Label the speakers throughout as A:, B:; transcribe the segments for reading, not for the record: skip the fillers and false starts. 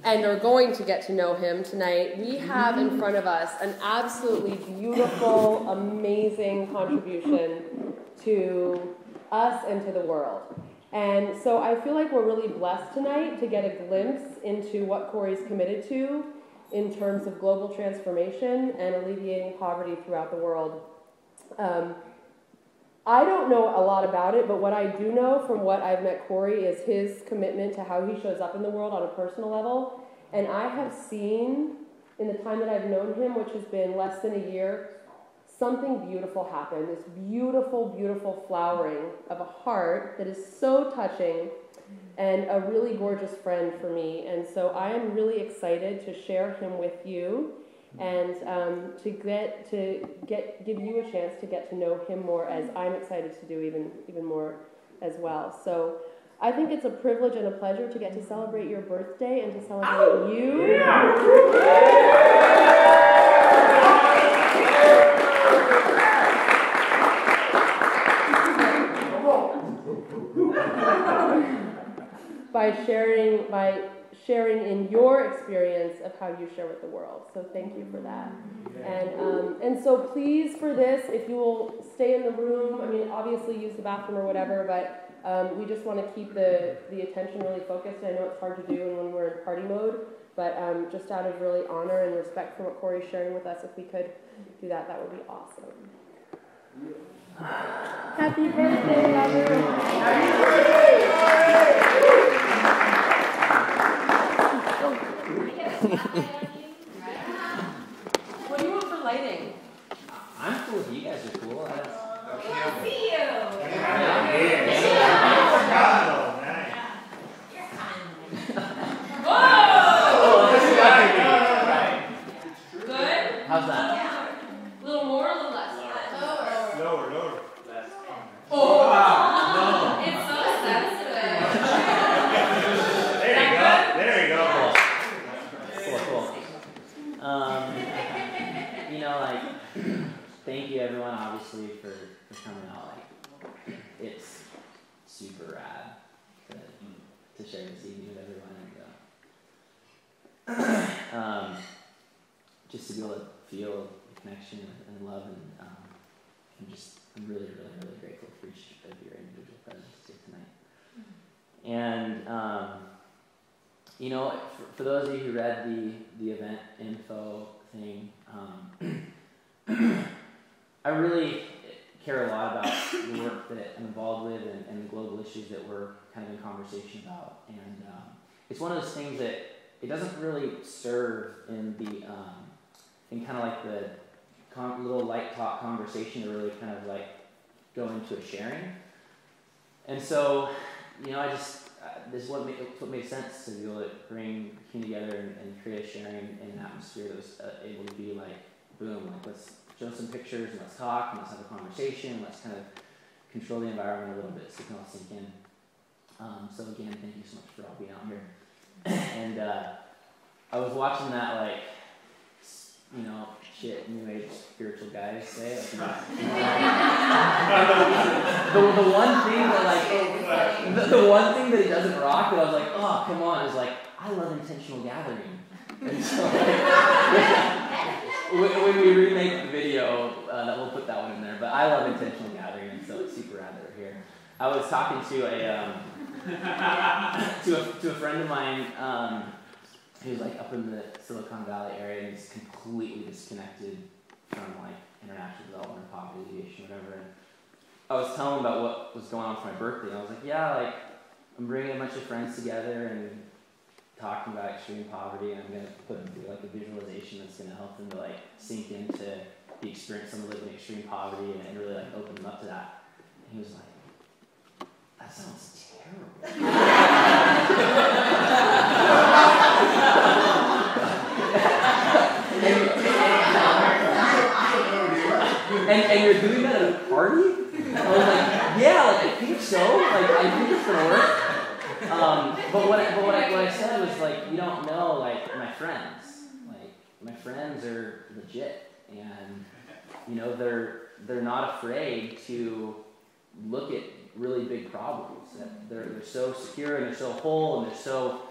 A: and are going to get to know him tonight, we have in front of us an absolutely beautiful, amazing contribution to us and to the world. And so I feel like we're really blessed tonight to get a glimpse into what Cory's committed to in terms of global transformation and alleviating poverty throughout the world. I don't know a lot about it, but what I do know from what I've met Cory is his commitment to how he shows up in the world on a personal level. And I have seen, in the time that I've known him, which has been less than a year, something beautiful happen. This beautiful, beautiful flowering of a heart that is so touching and a really gorgeous friend for me. And so I am really excited to share him with you and to give you a chance to get to know him more, as I'm excited to do even more as well. So I think it's a privilege and a pleasure to get to celebrate your birthday and to celebrate you. By sharing in your experience of how you share with the world. So thank you for that. And so please, for this, if you will stay in the room, I mean, obviously use the bathroom or whatever, but we just want to keep the attention really focused. I know it's hard to do when we're in party mode, but just out of really honor and respect for what Cory's sharing with us, if we could do that, that would be awesome. Happy birthday, Robert! Happy birthday! What do you want for lighting?
B: I'm cool if you guys are cool.
C: We don't see you.
A: Whoa! Good?
B: How's that?
A: A little more, a little less?
C: Lower.
B: Less.
A: Oh!
C: No.
A: It's so sensitive.
C: There you go.
B: Cool. Thank you everyone, obviously, for coming out. It's super rad to share this evening with everyone, and just to be able to feel the connection and love, and I'm really grateful for each of your individual presence here tonight. And for those of you who read the event info thing, I really care a lot about the work that I'm involved with and the global issues that we're kind of in conversation about. And it's one of those things that it doesn't really serve in kind of like the little light talk conversation to really kind of like go into a sharing. And so, this is what made sense to be able to bring the team together and create a sharing in an atmosphere that was able to be like, boom, like let's show some pictures and let's talk and let's have a conversation. Let's kind of control the environment a little bit so it can all sink in. So again, thank you so much for all being out here. And I was watching that new age spiritual guys say. The one thing that it doesn't rock that I was like, oh come on, is like I love intentional gathering. And so when we remake the video, that we'll put that one in there. But I love intentional gathering, and so it's super rad that we're here. I was talking to a friend of mine who's like up in the Silicon Valley area and is completely disconnected from like international development, poverty alleviation, whatever. And I was telling him about what was going on for my birthday. And I was like, yeah, I'm bringing a bunch of friends together and talking about extreme poverty, and I'm going to put them through like a visualization that's going to help them to like sink into the experience of living in extreme poverty and really like open them up to that. And he was like, that sounds terrible. and you're doing that at a party? I was like, yeah, I think so. I think it's going to work. But what I said was you don't know my friends. My friends are legit, and they're not afraid to look at really big problems. That they're so secure and they're so whole and they're so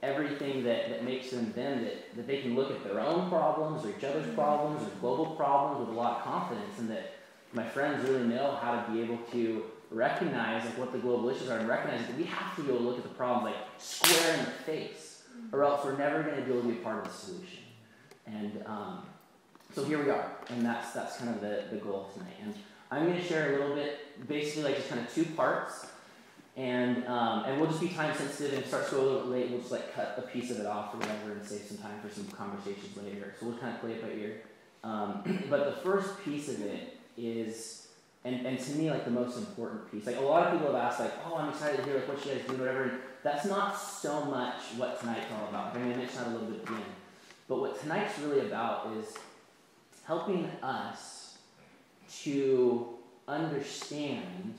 B: everything that makes them that they can look at their own problems or each other's problems or global problems with a lot of confidence, and that my friends really know how to be able to recognize like what the global issues are and recognize that we have to be able to look at the problems like square in the face, or else we're never going to be able to be a part of the solution. And so here we are, and that's kind of the goal tonight. And I'm going to share a little bit, basically like just kind of 2 parts, and we'll just be time sensitive, and if it starts to go a little bit late, we'll just like cut a piece of it off or whatever and save some time for some conversations later. So we'll kind of play it by ear. But the first piece of it is, and to me like the most important piece, like a lot of people have asked like, oh, I'm excited to hear like what you guys do, whatever, and that's not so much what tonight's all about. I mean, I mentioned that a little bit at the end. But what tonight's really about is helping us to understand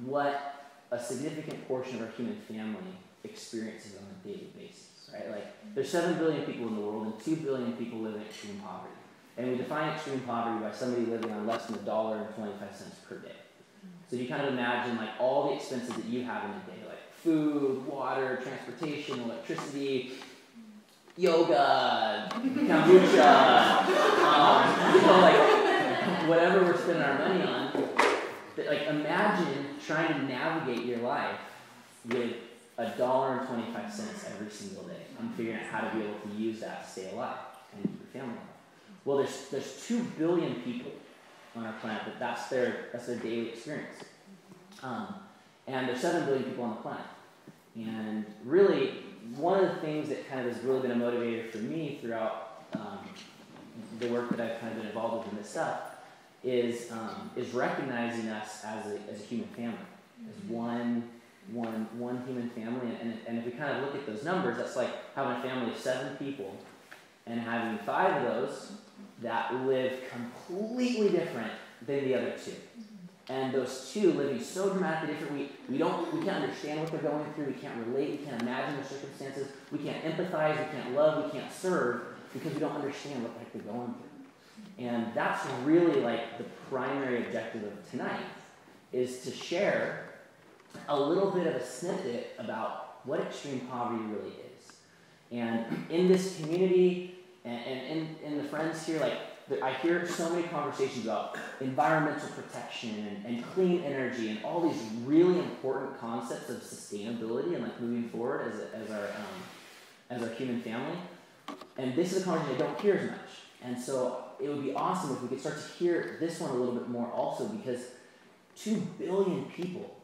B: what a significant portion of our human family experiences on a daily basis, right? Like, there's 7 billion people in the world, and 2 billion people live in extreme poverty. And we define extreme poverty by somebody living on less than $1.25 per day. So you kind of imagine like all the expenses that you have in a day, like food, water, transportation, electricity, yoga, kombucha, like whatever we're spending our money on. Like imagine trying to navigate your life with $1.25 every single day and figuring out how to be able to use that to stay alive and keep your family alive. Well, there's 2 billion people on our planet that's their daily experience, and there's 7 billion people on the planet. And really, one of the things that kind of has really been a motivator for me throughout the work that I've kind of been involved with in this stuff is recognizing us as a human family, as one human family. And if we kind of look at those numbers, that's like having a family of 7 people and having 5 of those that live completely different than the other 2. And those 2 living so dramatically different, we can't understand what they're going through, we can't relate, we can't imagine their circumstances, we can't empathize, we can't love, we can't serve, because we don't understand what the heck they're going through. And that's really like the primary objective of tonight, is to share a little bit of a snippet about what extreme poverty really is. And in this community, and in the friends here, like, I hear so many conversations about environmental protection and clean energy and all these really important concepts of sustainability and like moving forward as our human family. And this is a conversation I don't hear as much. And so it would be awesome if we could start to hear this one a little bit more also, because 2 billion people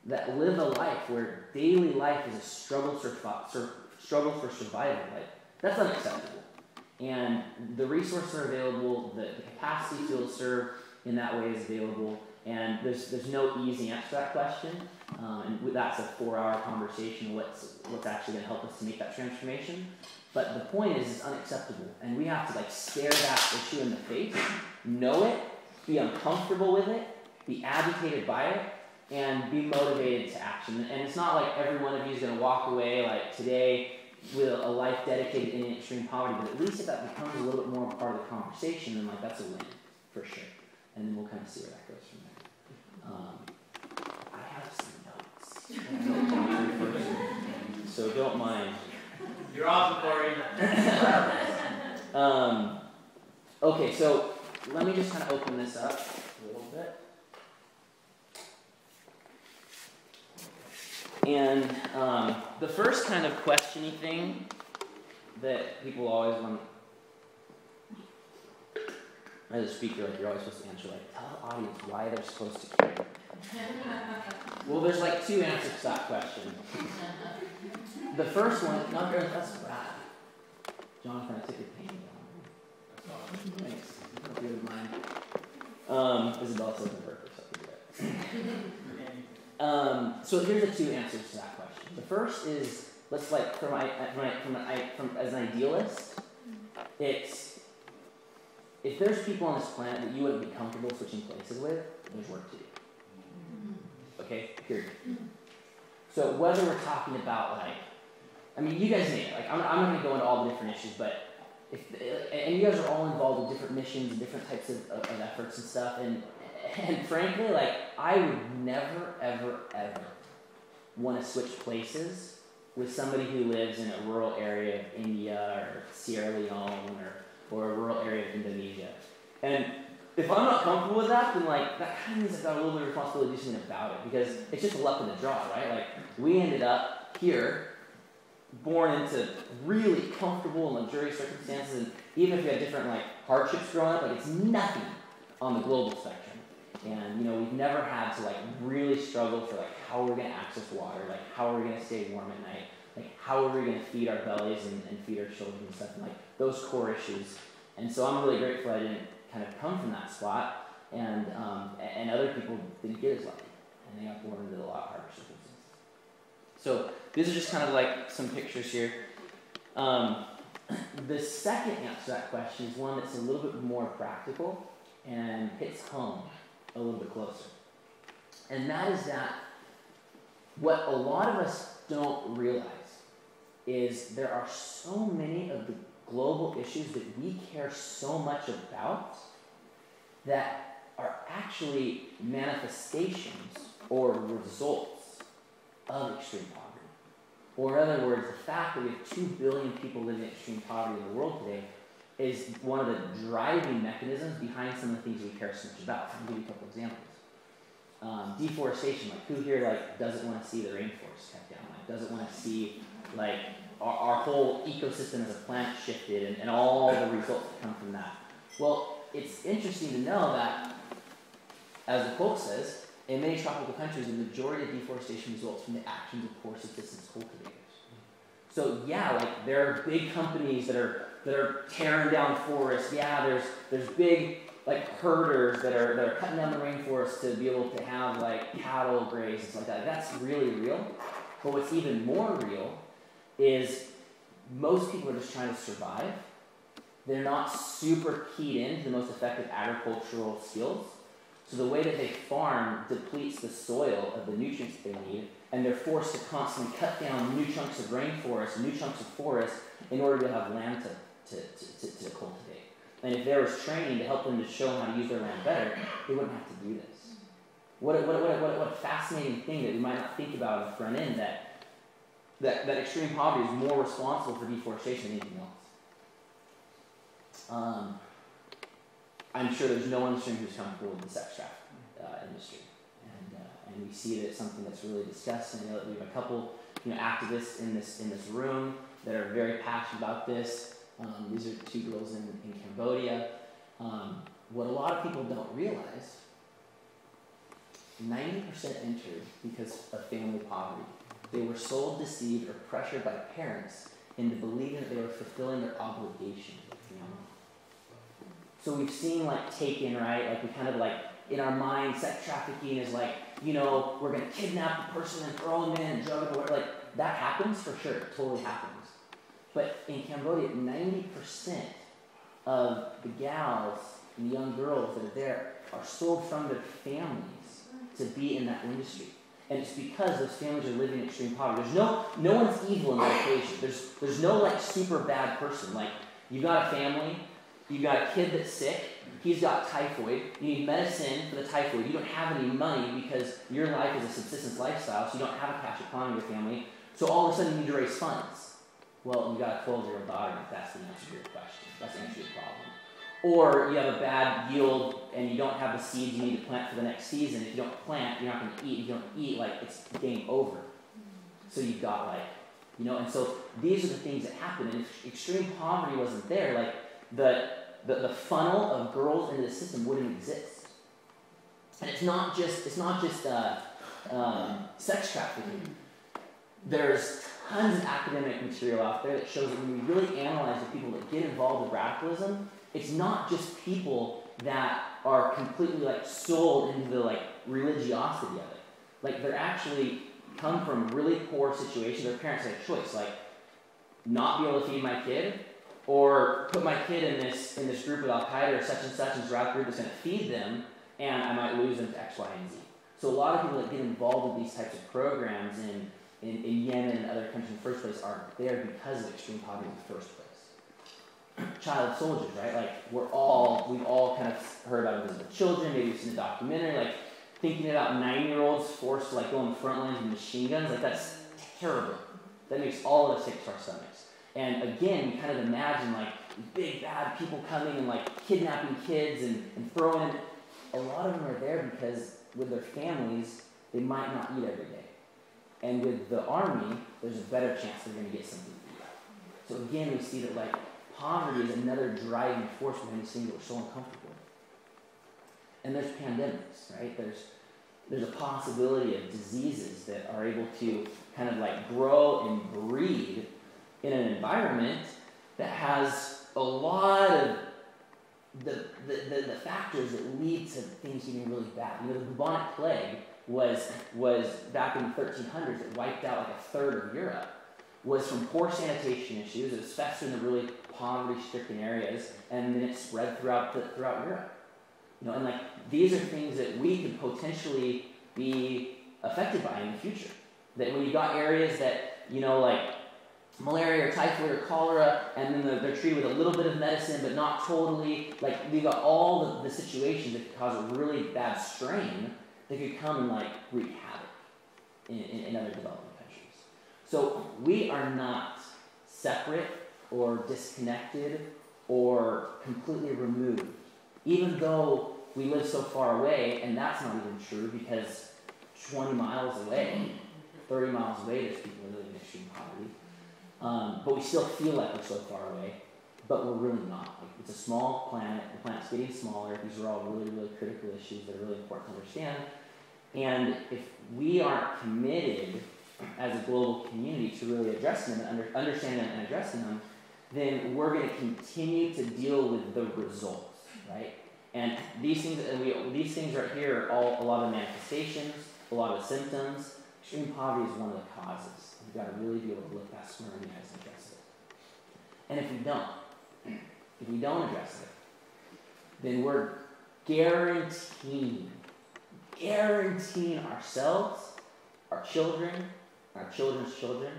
B: that live a life where daily life is a struggle for survival, like, that's unacceptable. And the resources are available, the capacity to be able to serve in that way is available, and there's no easy answer to that question, and that's a 4-hour conversation, what's actually going to help us to make that transformation. But the point is, it's unacceptable, and we have to like stare that issue in the face, know it, be uncomfortable with it, be agitated by it, and be motivated to action. And it's not like every one of you is going to walk away like today with a life dedicated in extreme poverty, but at least if that becomes a little bit more part of the conversation, then like that's a win, for sure. And then we'll kind of see where that goes from there. I have some notes, so don't mind.
C: You're awesome, Cory.
B: Okay, so let me just kind of open this up a little bit. And the first kind of questiony thing that people always want, as a speaker, like you're always supposed to answer, like, tell the audience why they're supposed to care. Well, there's like 2 answers to that question. The first one, not very, that's bad. Jonathan, I took your pain down. Thanks. Hope you wouldn't mind. Isabel says on purpose, so I'll do that. So here's the 2 answers to that question. The first is, let's like, as an idealist, it's, if there's people on this planet that you wouldn't be comfortable switching places with, there's work to do. Okay, period. So whether we're talking about like, I mean, you guys name it. Like, I'm not going to go into all the different issues, but and you guys are all involved in different missions and different types of efforts and stuff. And frankly, like, I would never, ever, ever want to switch places with somebody who lives in a rural area of India or Sierra Leone or a rural area of Indonesia. And if I'm not comfortable with that, then like that kind of means I've got a little bit of responsibility to do something about it, because it's just a luck of the draw, right? Like we ended up here, born into really comfortable and luxurious circumstances, and even if we had different like hardships growing up, like it's nothing on the global spectrum. And we've never had to like really struggle for like how are we going to access water, like how are we going to stay warm at night, like how are we going to feed our bellies and feed our children and stuff, and like those core issues. And so I'm really grateful I didn't kind of come from that spot, and other people didn't get as lucky, and they got born into a lot harder circumstances. So these are just kind of like some pictures here. The second answer to that question is one that's a little bit more practical and hits home a little bit closer. And that is that what a lot of us don't realize is there are so many of the global issues that we care so much about that are actually manifestations or results of extreme poverty. Or in other words, the fact that we have 2 billion people living in extreme poverty in the world today is one of the driving mechanisms behind some of the things we care so much about. I'll give you a couple examples. Deforestation, like who here like doesn't want to see the rainforest cut down, like doesn't want to see like our whole ecosystem as a planet shifted and all the results that come from that. Well, it's interesting to know that, as the quote says, in many tropical countries, the majority of deforestation results from the actions of poor subsistence cultivators. So yeah, like there are big companies that are tearing down forests. Yeah, there's big like herders that are cutting down the rainforest to be able to have like cattle graze and stuff like that. That's really real. But what's even more real is most people are just trying to survive. They're not super keyed into the most effective agricultural skills. So the way that they farm depletes the soil of the nutrients they need, and they're forced to constantly cut down new chunks of rainforest, new chunks of forest, in order to have land to cultivate. And if there was training to help them to show them how to use their land better, they wouldn't have to do this. What a fascinating thing that we might not think about on the front end, that extreme poverty is more responsible for deforestation than anything else. I'm sure there's no one in this room who's comfortable with the sex trafficking industry, and we see that it's something that's really discussed. And I know that we have a couple, activists in this room that are very passionate about this. These are 2 girls in Cambodia. What a lot of people don't realize, 90% entered because of family poverty. They were sold, deceived, or pressured by parents into believing that they were fulfilling their obligation to the family. So we've seen like Taken, right? Like we kind of like, in our mind, sex trafficking is like, we're going to kidnap the person and throw them in and drug them, like that happens for sure, it totally happens. But in Cambodia, 90% of the gals and the young girls that are there are sold from their families to be in that industry. And it's because those families are living in extreme poverty. There's no one's evil in that equation. There's no like super bad person. Like you've got a family, you've got a kid that's sick, he's got typhoid, you need medicine for the typhoid, you don't have any money because your life is a subsistence lifestyle, so you don't have a cash economy in your family, so all of a sudden you need to raise funds. Well, you got a 12-year-old daughter, if that's the answer to your question. That's the answer to your problem. Or you have a bad yield and you don't have the seeds you need to plant for the next season. If you don't plant, you're not going to eat. If you don't eat, like, it's game over. So you've got, like, and so these are the things that happen. And if extreme poverty wasn't there, like, the funnel of girls into the system wouldn't exist. And it's not just sex trafficking. There's tons of academic material out there that shows that when we really analyze the people that get involved with radicalism, it's not just people that are completely like sold into the like religiosity of it. Like they're actually come from really poor situations. Their parents had a choice, like not be able to feed my kid, or put my kid in this group of Al-Qaeda or such and radical group that's going to feed them, and I might lose them to X, Y, and Z. So a lot of people that get involved with these types of programs in Yemen and other countries in the first place aren't there because of extreme poverty in the first place. Child soldiers, right? Like we've all kind of heard about Invisible Children, maybe we've seen a documentary, like thinking about 9-year-olds forced to like go on the front lines with machine guns, like that's terrible. that makes all of us sick to our stomachs. And again, we kind of imagine like big bad people coming and like kidnapping kids and throwing them. A lot of them are there because with their families, they might not eat every day. And with the army, there's a better chance they're going to get something to eat. So again, we see that like poverty is another driving force behind these things that we're so uncomfortable with. And there's pandemics, right? There's a possibility of diseases that are able to kind of like grow and breed in an environment that has a lot of the factors that lead to things getting really bad. You know, the bubonic plague was back in the 1300s. It wiped out like a third of Europe. Was from poor sanitation issues. It was festered in the really poverty-stricken areas, and then it spread throughout Europe. You know, and like these are things that we could potentially be affected by in the future. That when you got areas that, you know, like malaria or typhoid or cholera, and then they're treated with a little bit of medicine, but not totally. Like we've got all the situations that could cause a really bad strain that could come and like wreak havoc in other developing countries. So we are not separate or disconnected or completely removed, even though we live so far away, and that's not even true because 20 miles away, 30 miles away, there's people who live in extreme poverty. But we still feel like we're so far away, but we're really not. Like, it's a small planet, the planet's getting smaller. These are all really, really critical issues that are really important to understand. And if we aren't committed as a global community to really addressing them, understanding them and addressing them, then we're going to continue to deal with the results, right? And these things right here are all a lot of manifestations, a lot of symptoms. Extreme poverty is one of the causes. We've got to really be able to look that square in the eyes and address it. And if we don't address it, then we're guaranteeing ourselves, our children, our children's children,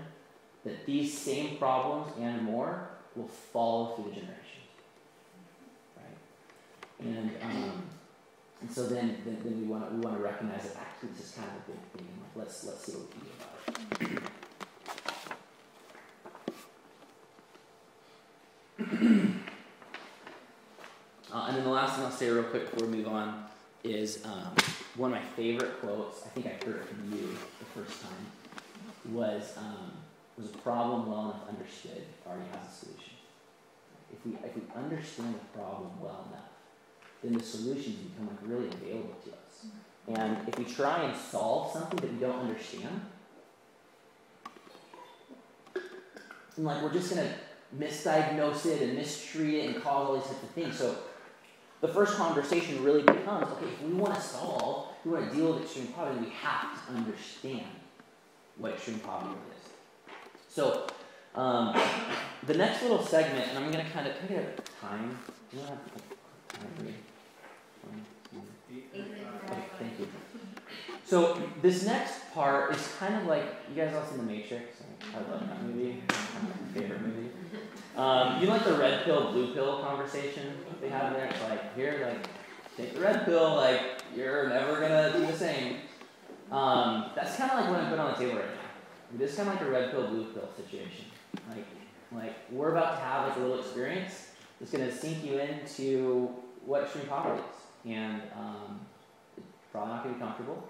B: that these same problems and more will follow through the generations, right? And so then we want to recognize that actually this is kind of a big thing. Let's see what we can do about it. And then the last thing I'll say real quick before we move on is one of my favorite quotes. I think I heard it from you the first time. Was a problem well enough understood already has a solution. If we understand the problem well enough, then the solutions become like really available to us. And if we try and solve something that we don't understand, then like we're just gonna misdiagnose it and mistreat it and cause all these types of things. So the first conversation really becomes, okay, if we want to deal with extreme poverty, we have to understand what extreme poverty is. So the next little segment, and I'm going to kind of have time. Do you have time for me? Okay, thank you. So this next part is kind of like, you guys all seen The Matrix? I love that movie. My favorite movie. You know, like the red pill, blue pill conversation they have there? It's like, here, like, take the red pill, like, you're never going to be the same. That's kind of like what I put on the table right now. This is kind of like a red pill, blue pill situation. Like we're about to have like a little experience that's going to sink you into what extreme poverty is. And it's probably not going to be comfortable.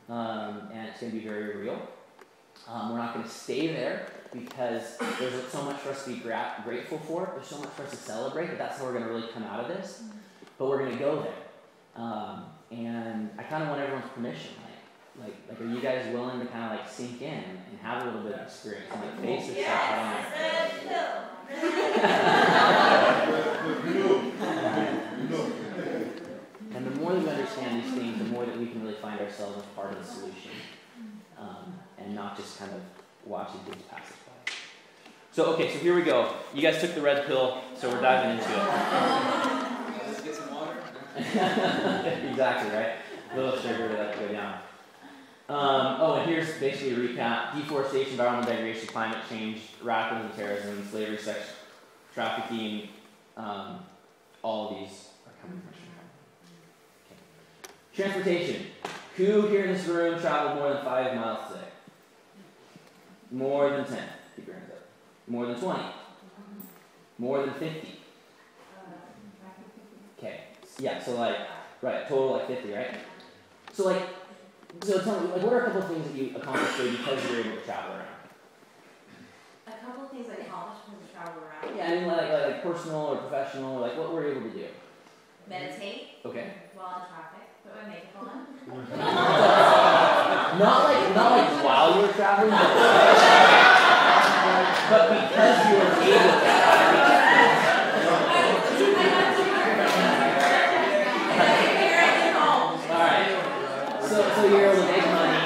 B: And it's going to be very real. We're not going to stay there because there's so much for us to be grateful for. There's so much for us to celebrate, but that's how we're going to really come out of this. But we're going to go there. And I kind of want everyone's permission. Like, are you guys willing to kind of like sink in and have a little bit of experience and like face this stuff? And the more that we understand these things, the more that we can really find ourselves as part of the solution, and not just kind of watching things pass us by. So here we go. You guys took the red pill, so we're diving into it.
C: Let's get some water.
B: Exactly, right? A little sugar to let it go down. And here's basically a recap. Deforestation, environmental degradation, climate change, radicalism, terrorism, slavery, sex trafficking, all of these are coming from Chicago. Okay. Transportation. Who here in this room traveled more than 5 miles today? More than 10. Keep your hands up. More than 20. More than 50. Okay. Yeah, so like, right, total like 50, right? So like, so tell me, like, what are a couple of things that you accomplished because you were able to travel around?
D: A couple of things I accomplished because I travel around.
B: Yeah, I mean like personal or professional, or like what were you able to do?
D: Meditate.
B: Okay.
D: While in traffic. Put my makeup on.
B: not like while you were traveling, but because you were able to travel. Alright. So you were able to make money.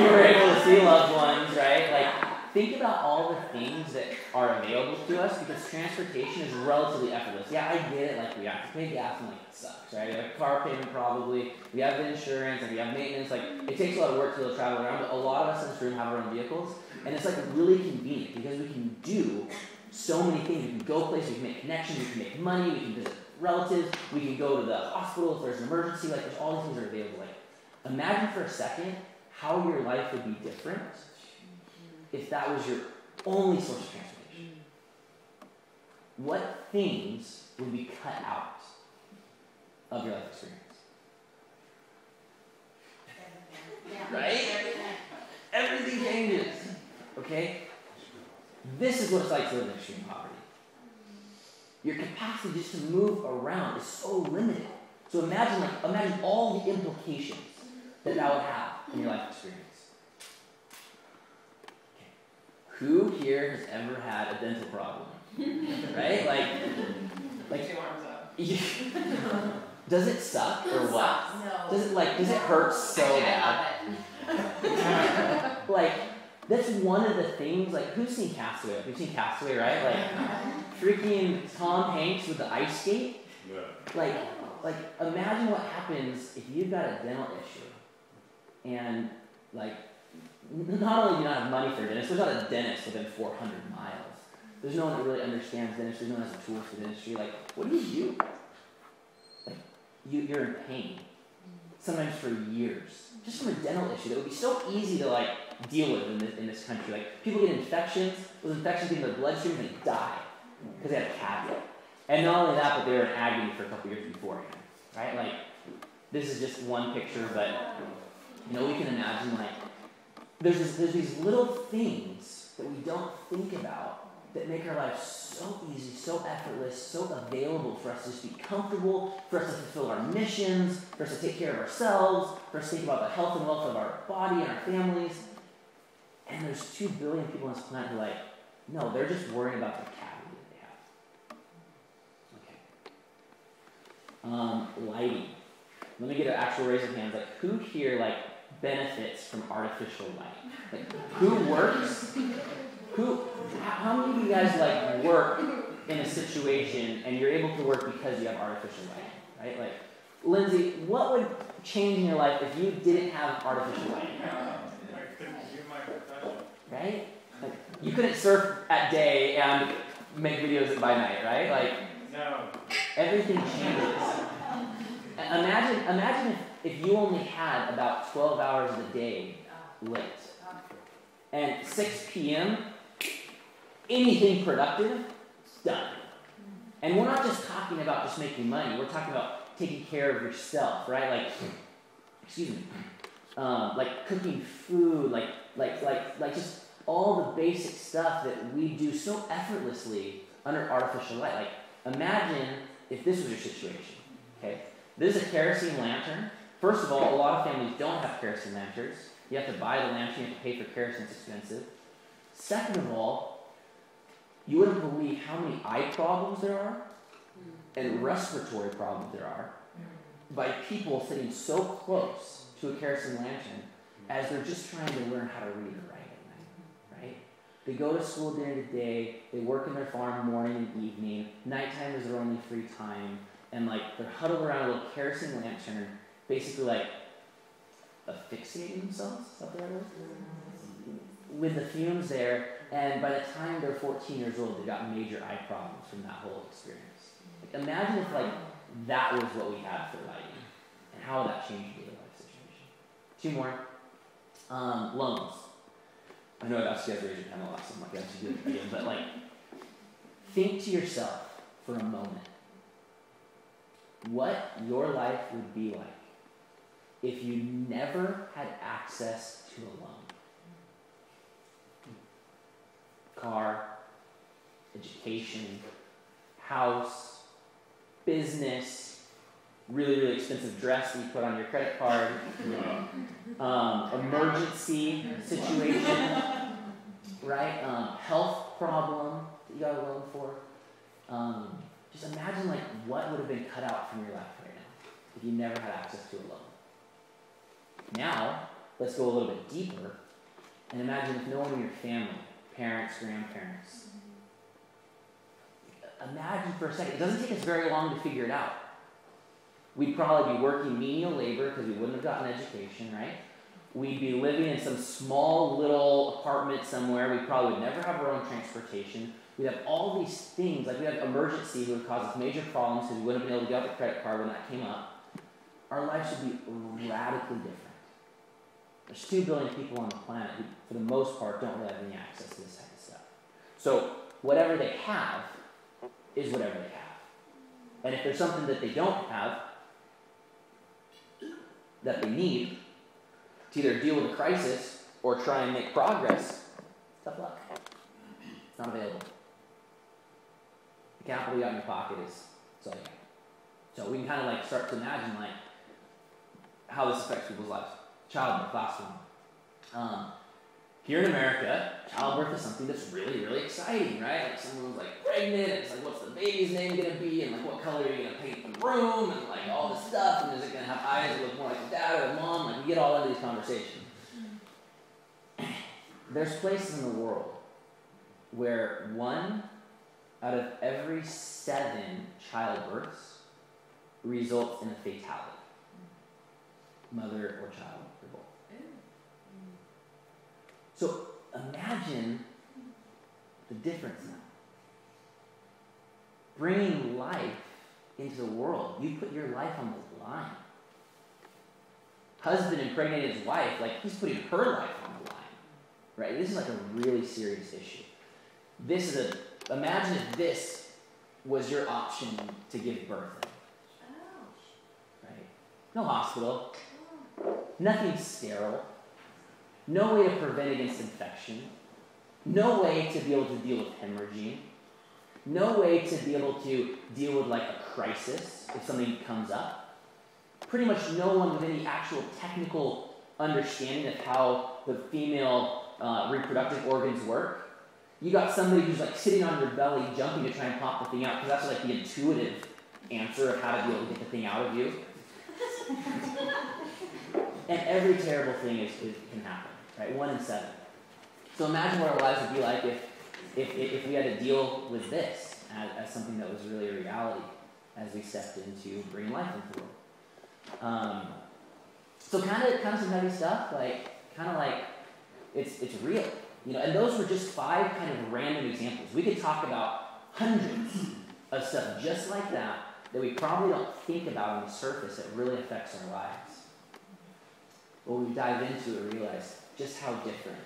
B: You were able to see loved ones, right? Like, think about all the things that are available to us because transportation is relatively effortless. Yeah, I get it, like we have to pay gas and like it sucks, right? We have car payment probably, we have the insurance, and we have maintenance, like it takes a lot of work to travel around, but a lot of us in this room have our own vehicles, and it's like really convenient because we can do so many things. We can go places, we can make connections, we can make money, we can visit relatives, we can go to the hospital if there's an emergency, like there's all these things that are available. Like, imagine for a second how your life would be different if that was your only source of transportation. What things would be cut out of your life experience? Right? Everything changes. Okay? This is what it's like to live in extreme poverty. Your capacity just to move around is so limited. So imagine all the implications that would have in your life experience. Who here has ever had a dental problem? Right? Like
C: 2 arms up.
B: Does it suck or what?
D: No.
B: Does it hurt so bad? Like, that's one of the things, like, who's seen Castaway? You've seen Castaway, right? Like, freaking Tom Hanks with the ice skate? Yeah. Like, imagine what happens if you've got a dental issue and, like, not only do you not have money for a dentist, there's not a dentist within 400 miles. There's no one that really understands dentistry, no one has the tools for dentistry. Like, what do you do? Like, you're in pain, sometimes for years, just from a dental issue that would be so easy to, like, deal with in this country. Like, people get infections, those infections get in their bloodstream and they die because they had a cavity. And not only that, but they were in agony for a couple years beforehand, right? Like, this is just one picture, but, you know, we can imagine, like, there's these little things that we don't think about that make our lives so easy, so effortless, so available for us to just be comfortable, for us to fulfill our missions, for us to take care of ourselves, for us to think about the health and wealth of our body and our families. And there's 2 billion people on this planet who are like, no, they're just worrying about the cavity that they have. Okay. Lighting. Let me get an actual raise of hands. Like, who here, like, benefits from artificial light? Like, who works? How many of you guys, like, work in a situation and you're able to work because you have artificial light, right? Like, Lindsay, what would change in your life if you didn't have artificial light?
C: I couldn't do my profession.
B: Right? Like, you couldn't surf at day and make videos by night, right? Like,
C: No.
B: everything changes. Imagine if you only had about 12 hours of the day lit. And 6 p.m., anything productive is done. And we're not just talking about just making money. We're talking about taking care of yourself, right? Like, excuse me, like cooking food, like just all the basic stuff that we do so effortlessly under artificial light. Like, imagine if this was your situation. Okay, this is a kerosene lantern. First of all, a lot of families don't have kerosene lanterns. You have to buy the lantern, you have to pay for kerosene, it's expensive. Second of all, you wouldn't believe how many eye problems there are and respiratory problems there are by people sitting so close to a kerosene lantern as they're just trying to learn how to read and write at night, right? They go to school during the day, they work in their farm morning and evening, nighttime is their only free time, and like they're huddled around a little kerosene lantern, basically like asphyxiating themselves, is that the right word? With the fumes there, and by the time they're 14 years old, they've got major eye problems from that whole experience. Like, imagine if like that was what we had for lighting, and how that changed your life situation. 2 more. Loans. I know I've asked you guys to raise your hand a lot, so I'm not going to do it again, but like, think to yourself for a moment what your life would be like if you never had access to a loan. Car, education, house, business, really, really expensive dress that you put on your credit card, emergency situation, right? Health problem that you got a loan for. Just imagine like what would have been cut out from your life right now if you never had access to a loan. Now, let's go a little bit deeper and imagine if no one in your family, parents, grandparents, imagine for a second, it doesn't take us very long to figure it out. We'd probably be working menial labor because we wouldn't have gotten an education, right? We'd be living in some small little apartment somewhere. We probably would never have our own transportation. We'd have all these things, like we'd have emergency who would cause us major problems because we wouldn't have been able to get out the credit card when that came up. Our life should be radically different. There's 2 billion people on the planet who, for the most part, don't really have any access to this type of stuff. So whatever they have is whatever they have. And if there's something that they don't have that they need to either deal with a crisis or try and make progress, tough luck. It's not available. The capital you got in your pocket is all you got. So we can kind of like start to imagine like how this affects people's lives. Childbirth, last one. Here in America, childbirth is something that's really, really exciting, right? Like someone's like pregnant, and it's like, what's the baby's name gonna be, and like what color are you gonna paint the room, and like all this stuff, and is it gonna have eyes that look more like the dad or the mom? Like we get all into these conversations. There's places in the world where 1 out of every 7 childbirths results in a fatality. Mother or child, or both. So imagine the difference now. Bringing life into the world, you put your life on the line. Husband impregnated his wife, like he's putting her life on the line, right? This is like a really serious issue. Imagine if this was your option to give birth in, right? No hospital, nothing sterile, no way to prevent against infection, no way to be able to deal with hemorrhaging, no way to be able to deal with like a crisis if something comes up. Pretty much no one with any actual technical understanding of how the female reproductive organs work. You got somebody who's like sitting on your belly jumping to try and pop the thing out because that's like the intuitive answer of how to be able to get the thing out of you. And every terrible thing can happen, right? 1 in 7. So imagine what our lives would be like if we had to deal with this as something that was really a reality as we stepped into bringing life into the world. So kind of some heavy stuff, like it's real, you know. And those were just 5 kind of random examples. We could talk about hundreds of stuff just like that we probably don't think about on the surface that really affects our lives. But when we dive into it, we realize just how different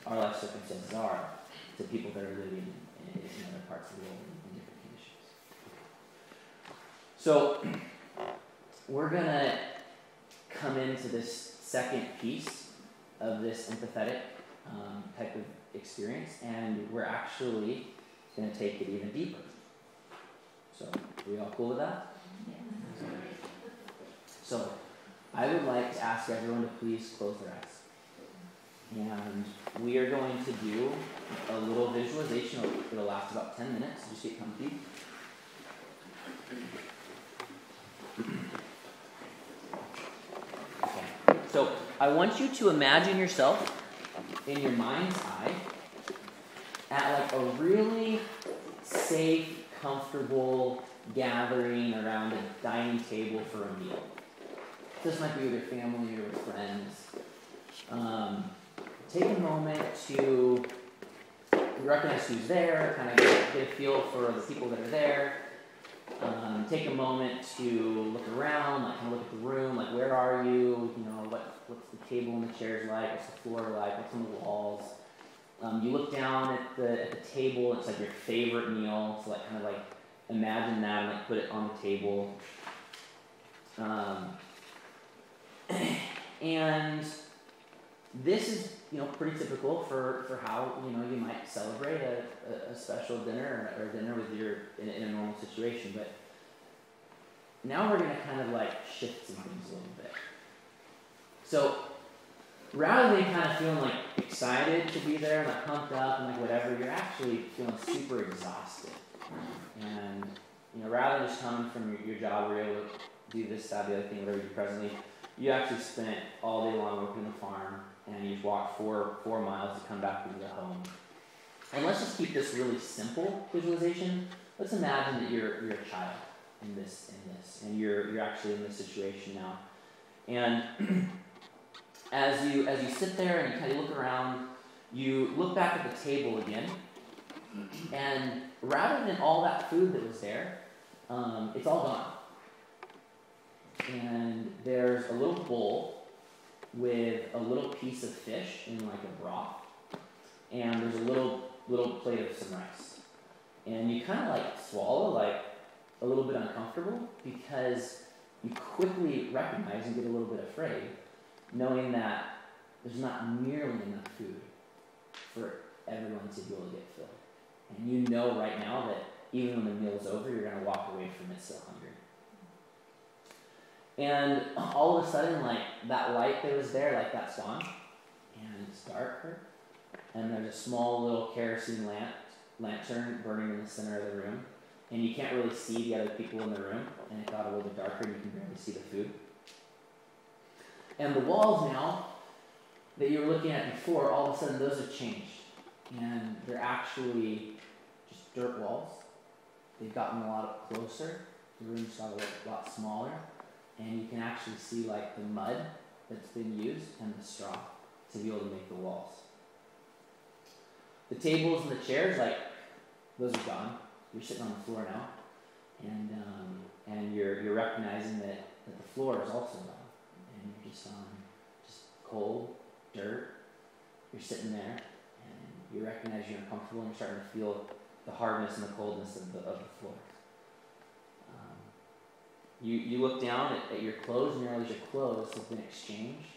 B: our life circumstances are to people that are living in other parts of the world in different conditions. So we're going to come into this second piece of this empathetic type of experience, and we're actually going to take it even deeper. So, are we all cool with that? Yeah. So, I would like to ask everyone to please close their eyes. And we are going to do a little visualization. It'll last about 10 minutes. Just get comfy. Okay. So, I want you to imagine yourself in your mind's eye at like a really safe, comfortable gathering around a dining table for a meal. This might be with your family or with friends. Take a moment to recognize who's there, kind of get a feel for the people that are there. Take a moment to look around, like kind of look at the room, like where are you? You know, what's the table and the chairs like? What's the floor like? What's on the walls? You look down at the table, it's like your favorite meal, so like kind of like imagine that and like put it on the table. And this is, pretty typical for how, you might celebrate a special dinner or a dinner with in a normal situation. But now we're going to kind of like shift some things a little bit. So rather than kind of feeling like excited to be there, like pumped up and like whatever, you're actually feeling super exhausted. And, rather than just coming from your job where you're able to do this, that, the other thing, whatever you do presently, you actually spent all day long working the farm, and you just walked 4 miles to come back into the home. And let's just keep this really simple visualization. Let's imagine that you're a child in this, and you're actually in this situation now. And as you sit there and you kind of look around, you look back at the table again, and rather than all that food that was there, it's all gone. And there's a little bowl with a little piece of fish in like a broth, and there's a little plate of some rice. And you kind of like swallow, like a little bit uncomfortable, because you quickly recognize and get a little bit afraid, knowing that there's not nearly enough food for everyone to be able to get filled. And you know right now that even when the meal's over, you're going to walk away from it still hungry. And all of a sudden, like, that light that was there, like, that's gone. And it's darker. And there's a small little kerosene lantern burning in the center of the room. And you can't really see the other people in the room. And it got a little bit darker, and you can barely see the food. And the walls now that you were looking at before, all of a sudden, those have changed. And they're actually just dirt walls. They've gotten a lot closer. The room's got a lot smaller. And you can actually see like the mud that's been used and the straw to be able to make the walls. The tables and the chairs, like, those are gone. You're sitting on the floor now, and you're recognizing that the floor is also gone, and you're just on just cold dirt. You're sitting there, and you recognize you're uncomfortable, and you're starting to feel the hardness and the coldness of the floor. You look down at your clothes and you realize your clothes have been exchanged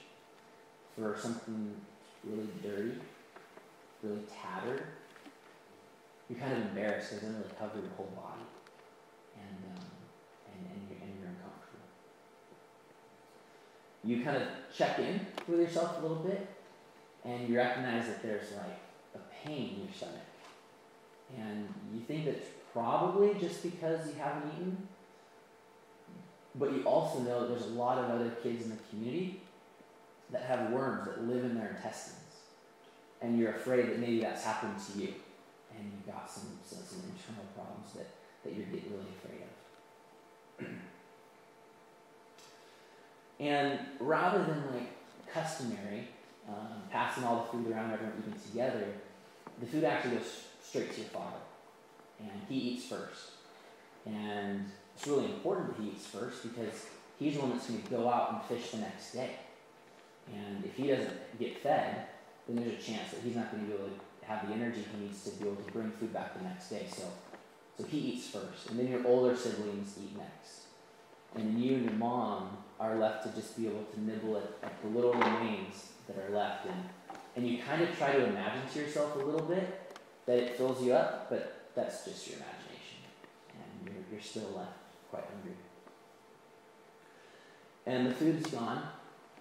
B: for something really dirty, really tattered. You're kind of embarrassed because it doesn't really cover your whole body, and you're uncomfortable. You kind of check in with yourself a little bit, and you recognize that there's like a pain in your stomach, and you think that's probably just because you haven't eaten. But you also know that there's a lot of other kids in the community that have worms that live in their intestines. And you're afraid that maybe that's happened to you. And you've got some internal problems that you're getting really afraid of. And rather than like customary, passing all the food around, everyone eating together, the food actually goes straight to your father. And he eats first. And it's really important that he eats first because he's the one that's going to go out and fish the next day. And if he doesn't get fed, then there's a chance that he's not going to be able to have the energy he needs to be able to bring food back the next day. So he eats first. And then your older siblings eat next. And then you and your mom are left to just be able to nibble at the little remains that are left. And you kind of try to imagine to yourself a little bit that it fills you up, but that's just your imagination. And you're still left quite hungry. And the food's gone,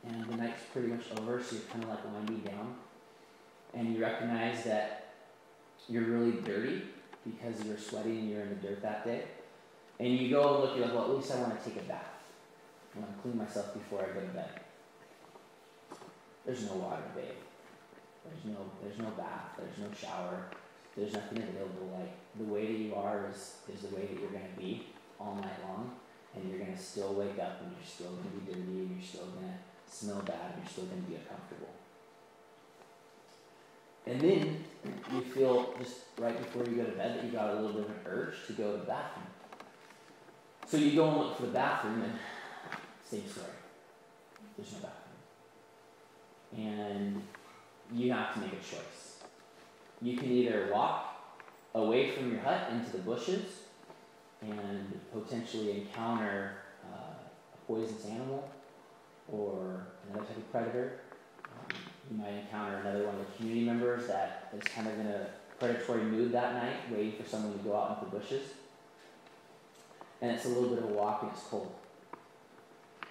B: and the night's pretty much over, so you're kind of like winding down. And you recognize that you're really dirty because you're sweaty and you're in the dirt that day. And you go and look, you're like, well, at least I want to take a bath. I want to clean myself before I go to bed. There's no water to bathe. There's no bath. There's no shower. There's nothing available. Like, the way that you are is the way that you're going to be all night long, and you're going to still wake up and you're still going to be dirty and you're still going to smell bad and you're still going to be uncomfortable. And then you feel just right before you go to bed that you got a little bit of an urge to go to the bathroom. So you go and look for the bathroom, and same story. There's no bathroom. And you have to make a choice. you can either walk away from your hut into the bushes and potentially encounter a poisonous animal or another type of predator. You might encounter another one of the community members that is kind of in a predatory mood that night, waiting for someone to go out into the bushes. And it's a little bit of a walk and it's cold.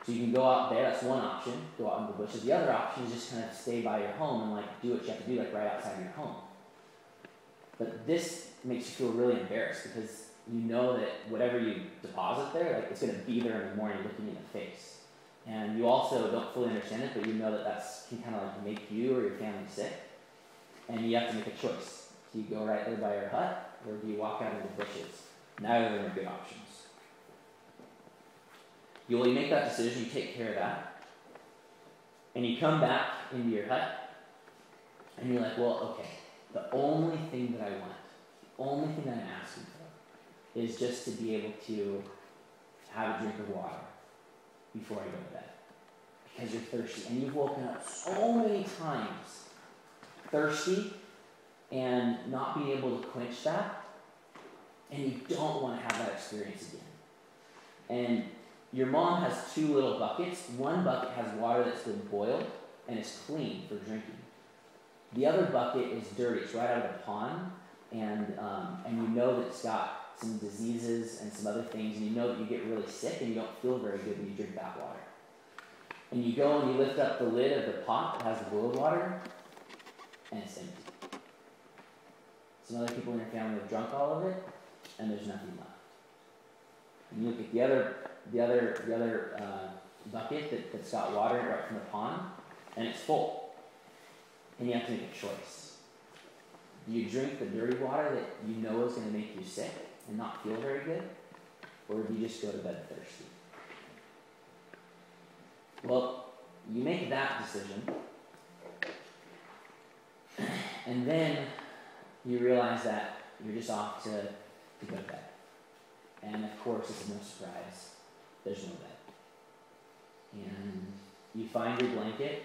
B: So you can go out there, that's one option, go out into the bushes. The other option is just kind of stay by your home and like do what you have to do, like right outside your home. But this makes you feel really embarrassed because you know that whatever you deposit there, like it's going to be there in the morning looking in the face. And you also don't fully understand it, but you know that that's can kind of like make you or your family sick. And you have to make a choice. Do you go right there by your hut, or do you walk out into the bushes? Neither of them are good options. You make that decision, you take care of that, and you come back into your hut, and you're like, well, okay, the only thing that I want, the only thing that I'm asking for, is just to be able to have a drink of water before I go to bed. Because you're thirsty, and you've woken up so many times thirsty and not being able to quench that, and you don't want to have that experience again. And your mom has 2 little buckets. One bucket has water that's been boiled and is clean for drinking. The other bucket is dirty. It's right out of the pond, and you know that it's got some diseases and some other things, and you know that you get really sick and you don't feel very good when you drink that water. And you go and you lift up the lid of the pot that has the boiled water, and it's empty. Some other people in your family have drunk all of it, and there's nothing left. And you look at the other bucket that's got water in it right from the pond, and it's full. And you have to make a choice. Do you drink the dirty water that you know is going to make you sick and not feel very good? Or do you just go to bed thirsty? Well, you make that decision, and then you realize that you're just off to go to bed. And of course, it's no surprise, there's no bed. And you find your blanket.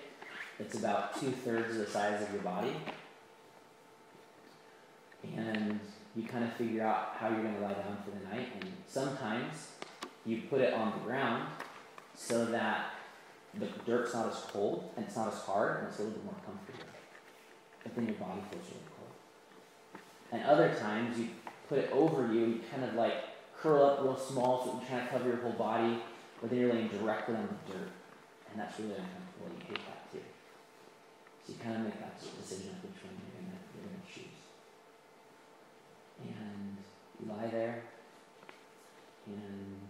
B: It's about 2/3 of the size of your body. And you kind of figure out how you're going to lie down for the night. And sometimes you put it on the ground so that the dirt's not as cold and it's not as hard and it's a little bit more comfortable. But then your body feels really cold. And other times you put it over you and you kind of like curl up real small so you can try to cover your whole body, but then you're laying directly on the dirt. And that's really uncomfortable. You hate that too. So you kind of make that decision of which one you're gonna choose. And you lie there, and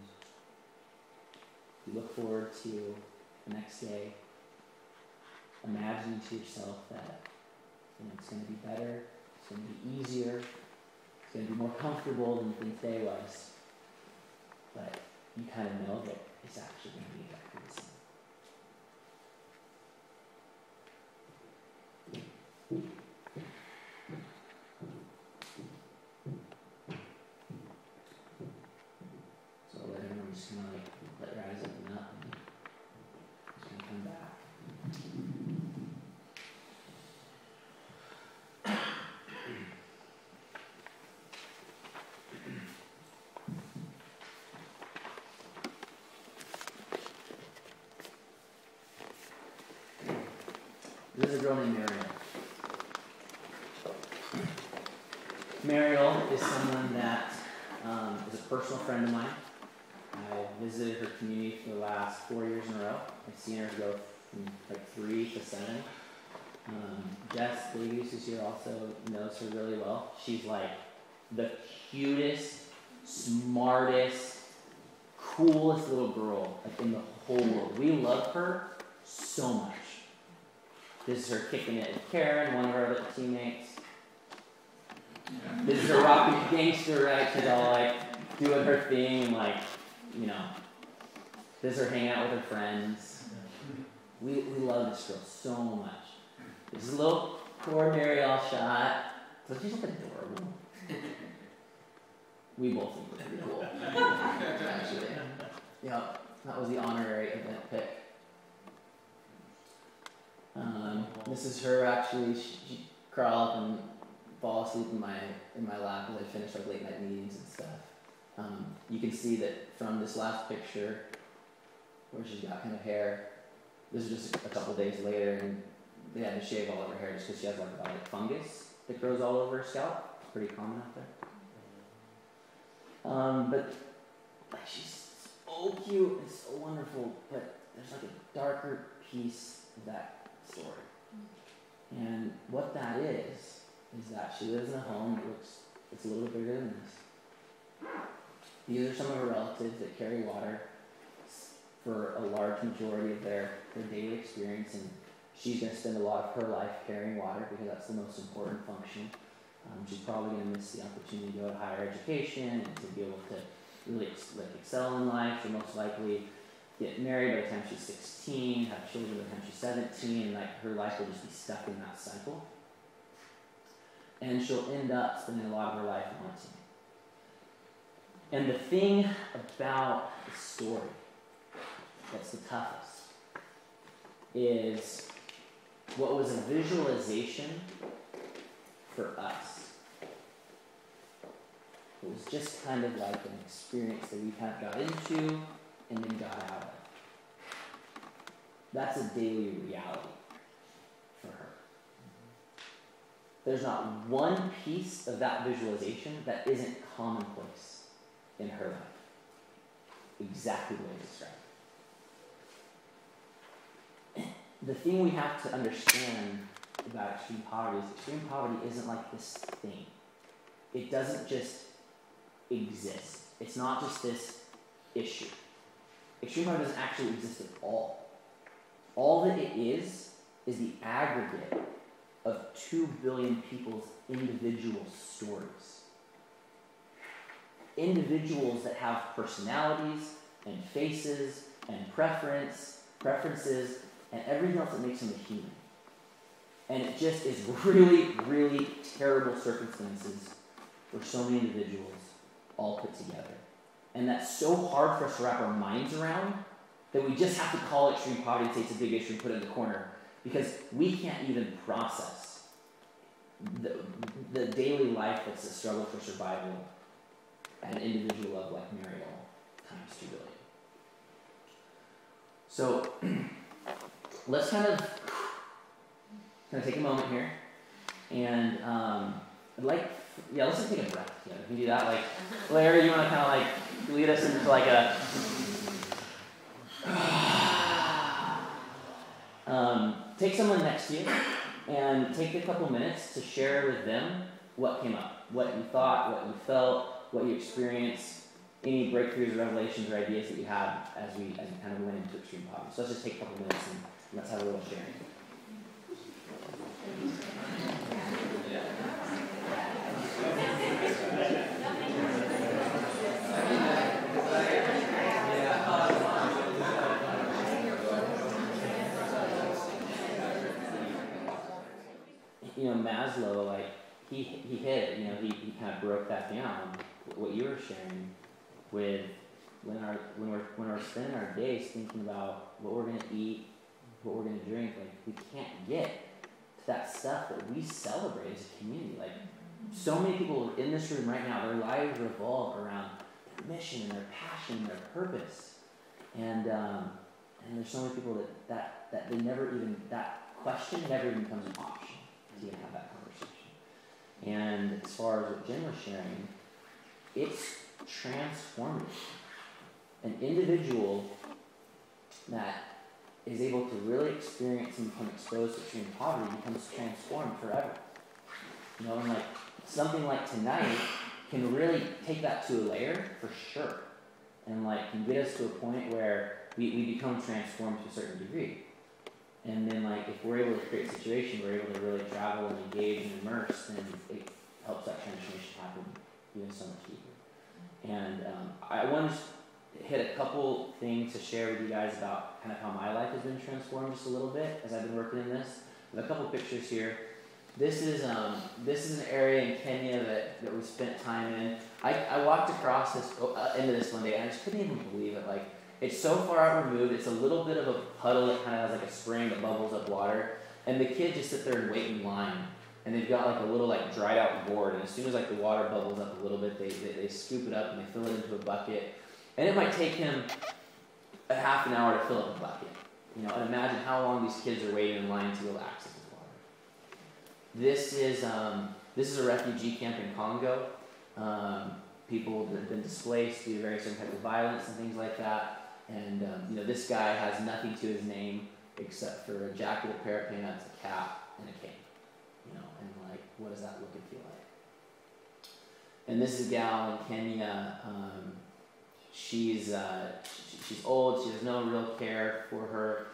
B: you look forward to the next day, imagining to yourself that it's going to be better, it's going to be easier, it's going to be more comfortable than you think today was. But you kind of know that it's actually going to be exactly the same. So let everyone just kind of like let your eyes open up and just kind of come back. This is a girl named Mariel. Mariel is someone that is a personal friend of mine. I visited her community for the last 4 years in a row. I've seen her go from like 3 to 7. Jess Davies, who's here, also knows her really well. She's like the cutest, smartest, coolest little girl like in the whole world. We love her so much. This is her kicking it with Karen, one of our other teammates. This is her rocky gangster, right? She's all like doing her thing and like, you know. This is her hanging out with her friends. We love this girl so much. This is a little poor Mariel shot. So she's like adorable. We both think we're pretty cool. Actually. Yep, that was the honorary event pick. This is her actually, she crawled up and fall asleep in my lap as I finish like late night meetings and stuff. You can see that from this last picture, where she's got kind of hair. This is just a couple days later, and they had to shave all of her hair just because she has like fungus that grows all over her scalp. It's pretty common out there. But like she's so cute and so wonderful, but there's like a darker piece of that story. And what that is that she lives in a home that it's a little bit bigger than this. These are some of her relatives that carry water for a large majority of their daily experience, and she's going to spend a lot of her life carrying water because that's the most important function. She's probably going to miss the opportunity to go to higher education and to be able to really excel in life. She'll most likely get married by the time she's 16, have children by the time she's 17, and like her life will just be stuck in that cycle. And she'll end up spending a lot of her life wanting. And the thing about the story that's the toughest is what was a visualization for us. It was just kind of like an experience that we kind of got into and then got out of. That's a daily reality for her. There's not one piece of that visualization that isn't commonplace in her life. Exactly the way it's described. The thing we have to understand about extreme poverty is extreme poverty isn't like this thing. It doesn't just exist. It's not just this issue. Extreme poverty doesn't actually exist at all. All that it is the aggregate of 2 billion people's individual stories. Individuals that have personalities and faces and preferences and everything else that makes them a human. And it just is really, really terrible circumstances for so many individuals all put together. And that's so hard for us to wrap our minds around that we just have to call it extreme poverty and say it's a big issue and put it in the corner. Because we can't even process the daily life that's a struggle for survival at an individual level like Mariel times 2 billion. So let's kind of take a moment here, and let's just take a breath together. Can you do that? Like, Larry, you want to kind of like lead us into like a take someone next to you and take a couple minutes to share with them what came up, what you thought, what you felt, what you experienced, any breakthroughs, revelations, or ideas that you had as we kind of went into extreme poverty. So let's just take a couple minutes and let's have a little sharing. Maslow, like, he hit it, he kind of broke that down, what you were sharing with when we're spending our days thinking about what we're going to eat, what we're going to drink, like, we can't get to that stuff that we celebrate as a community. Like, so many people in this room right now, their lives revolve around their mission and their passion and their purpose. And there's so many people that they never even, that question never even becomes an option to even have that conversation. And as far as what Jen was sharing, it's transformative. An individual that is able to really experience and become exposed to extreme poverty becomes transformed forever. And like something like tonight can really take that to a layer for sure, and like can get us to a point where we become transformed to a certain degree. And then like if we're able to create a situation, we're able to really travel and engage and immerse, then it helps that transformation happen even so much deeper. And I want to hit a couple things to share with you guys about kind of how my life has been transformed just a little bit as I've been working in this. I have a couple pictures here. This is an area in Kenya that we spent time in. I walked across into this one day and I just couldn't even believe it. Like, it's so far out removed. It's a little bit of a puddle that kind of has like a spring that bubbles up water, and the kids just sit there and wait in line and they've got like a little like dried out gourd, and as soon as like the water bubbles up a little bit, they scoop it up and they fill it into a bucket, and it might take him a half an hour to fill up a bucket. You know, and imagine how long these kids are waiting in line to go access this water. This is a refugee camp in Congo. People that have been displaced due to various different types of violence and things like that. And you know, this guy has nothing to his name except for a jacket, a pair of pants, a cap, and a cane. You know, and like, what does that look and feel like? And this is a gal in Kenya. She's old. She has no real care for her.